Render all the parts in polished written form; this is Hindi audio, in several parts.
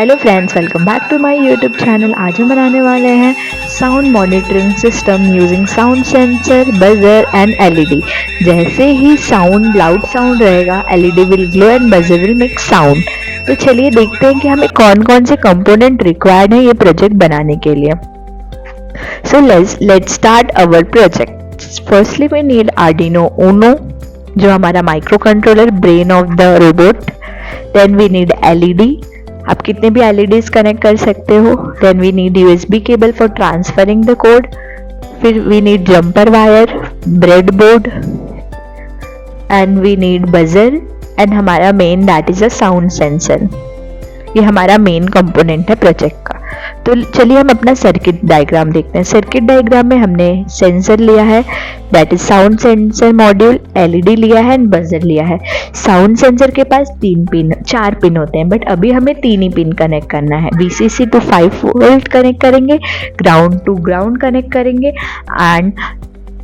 Hello friends, welcome back to my YouTube channel. आज हम बनाने वाले हैं sound monitoring system using sound sensor, buzzer and LED. जैसे ही साउंड लाउड साउंड रहेगा, LED will glow and buzzer will make sound. तो चलिए देखते हैं कि हमें कौन कौन से कंपोनेंट रिक्वायर्ड है ये प्रोजेक्ट बनाने के लिए। So let's start our project. Firstly we need Arduino Uno, जो हमारा micro controller, brain of the robot. Then we need LED, आप कितने भी एलईडीज कनेक्ट कर सकते हो। Then we need USB cable for transferring the code. फिर we need jumper wire, bread board and we need buzzer and हमारा main that is a sound sensor. ये हमारा मेन कंपोनेंट है प्रोजेक्ट का। तो चलिए हम अपना सर्किट डायग्राम देखते हैं। सर्किट डायग्राम में हमने सेंसर लिया है, that is sound sensor module, LED लिया है एंड बजर लिया है। साउंड सेंसर के पास 4 पिन होते हैं, बट अभी हमें 3 ही पिन कनेक्ट करना है। VCC टू 5 वोल्ट कनेक्ट करेंगे, ग्राउंड टू ग्राउंड कनेक्ट करेंगे एंड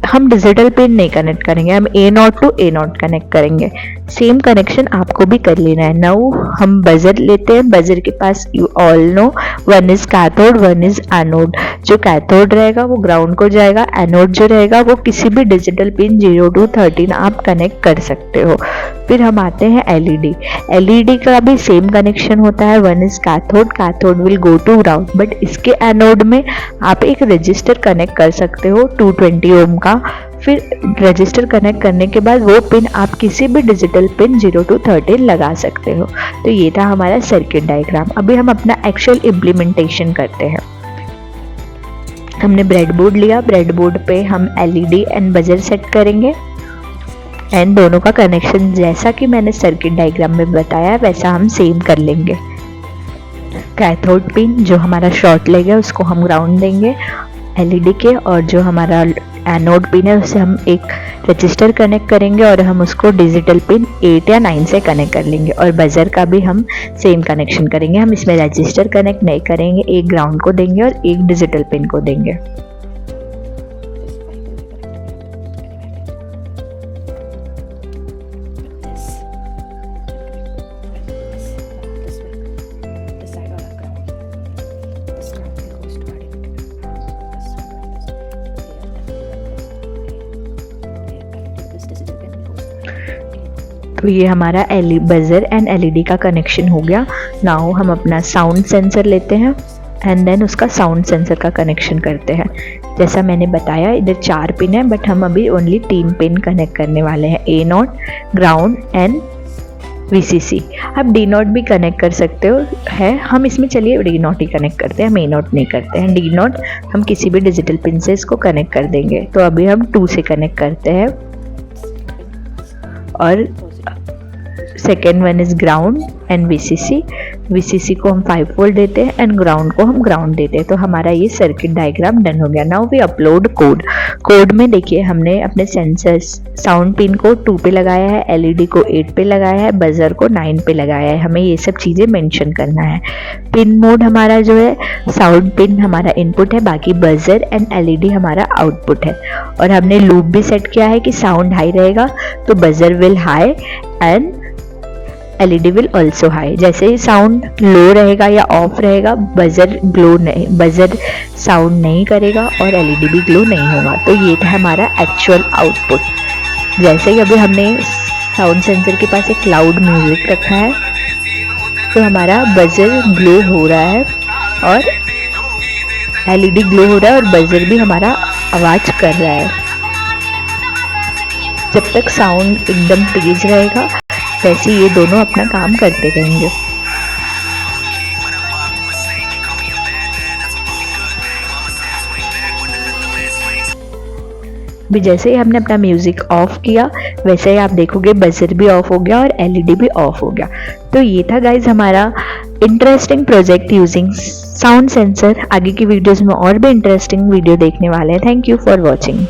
हम डिजिटल पिन नहीं कनेक्ट करेंगे, हम A0 टू A0 कनेक्ट करेंगे। सेम कनेक्शन आपको भी कर लेना है। नाउ हम बजर लेते हैं। बजर के पास you all know 1 is cathode, 1 is anode. जो कैथोड रहेगा वो ग्राउंड को जाएगा, एनोड जो रहेगा वो किसी भी डिजिटल पिन 0 टू 13 आप कनेक्ट कर सकते हो। फिर हम आते हैं एलईडी। एलईडी का भी सेम कनेक्शन होता है, 1 is cathode, cathode will go to ground, but इसके एनोड में आप एक रजिस्टर कनेक्ट कर सकते हो 220 ओम का। फिर रजिस्टर कनेक्ट करने के बाद वो पिन आप किसी भी डिजिटल पिन 0 टू 13 लगा सकते हो। तो ये था हमारा सर्किट डायग्राम। अभी हम अपना एक्चुअल इम्प्लीमेंटेशन करते हैं। हमने ब्रेड बोर्ड लिया, ब्रेड बोर्ड पे हम एलईडी एंड बजर सेट करेंगे एंड दोनों का कनेक्शन जैसा कि मैंने सर्किट डायग्राम में बताया वैसा हम सेम कर लेंगे। कैथोड पिन जो हमारा शॉर्ट लेग है उसको हम ग्राउंड देंगे एलईडी के, और जो हमारा एनोड पिन है उसे हम एक रजिस्टर कनेक्ट करेंगे और हम उसको डिजिटल पिन 8 या 9 से कनेक्ट कर लेंगे। और बजर का भी हम सेम कनेक्शन करेंगे। हम इसमें रजिस्टर कनेक्ट नहीं करेंगे, एक ग्राउंड को देंगे और एक डिजिटल पिन को देंगे। तो ये हमारा बजर एंड एलईडी का कनेक्शन हो गया। नाउ हम अपना साउंड सेंसर लेते हैं एंड देन उसका साउंड सेंसर का कनेक्शन करते हैं। जैसा मैंने बताया इधर 4 पिन है, बट हम अभी ओनली 3 पिन कनेक्ट करने वाले हैं, A0, ग्राउंड एंड VCC। आप D0 भी कनेक्ट कर सकते हो है, हम इसमें चलिए D0 ही कनेक्ट करते हैं, हम A0 नहीं करते हैं। D0 हम किसी भी डिजिटल पिन से इसको कनेक्ट कर देंगे। तो अभी हम 2 से कनेक्ट करते हैं और second 1 is ground and VCC को हम 5 वोल्ट देते हैं एंड ग्राउंड को हम ग्राउंड देते हैं। तो हमारा ये सर्किट डायग्राम डन हो गया। नाउ वी अपलोड कोड में देखिए हमने अपने सेंसर साउंड पिन को 2 पे लगाया है, एलईडी को 8 पे लगाया है, बजर को 9 पे लगाया है। हमें ये सब चीज़ें मेंशन करना है। पिन मोड हमारा जो है, साउंड पिन हमारा इनपुट है, बाकी बजर एंड एलईडी हमारा आउटपुट है। और हमने लूप भी सेट किया है कि साउंड हाई रहेगा तो buzzer will high and LED will also high. जैसे ही साउंड लो रहेगा या ऑफ रहेगा, बजर साउंड नहीं करेगा और एलईडी भी ग्लो नहीं होगा। तो ये था हमारा एक्चुअल आउटपुट। जैसे ही अभी हमने साउंड सेंसर के पास एक लाउड म्यूजिक रखा है तो हमारा बजर ग्लो हो रहा है और एलईडी ग्लो हो रहा है और बजर भी हमारा आवाज कर रहा है। जब तक साउंड एकदम तेज रहेगा वैसे ये दोनों अपना काम करते रहेंगे। भी जैसे ही हमने अपना म्यूजिक ऑफ किया वैसे ही आप देखोगे बजर भी ऑफ हो गया और एलईडी भी ऑफ हो गया। तो ये था गाइज हमारा interesting project using sound sensor. आगे की वीडियोस में और भी इंटरेस्टिंग वीडियो देखने वाले हैं। Thank you for watching.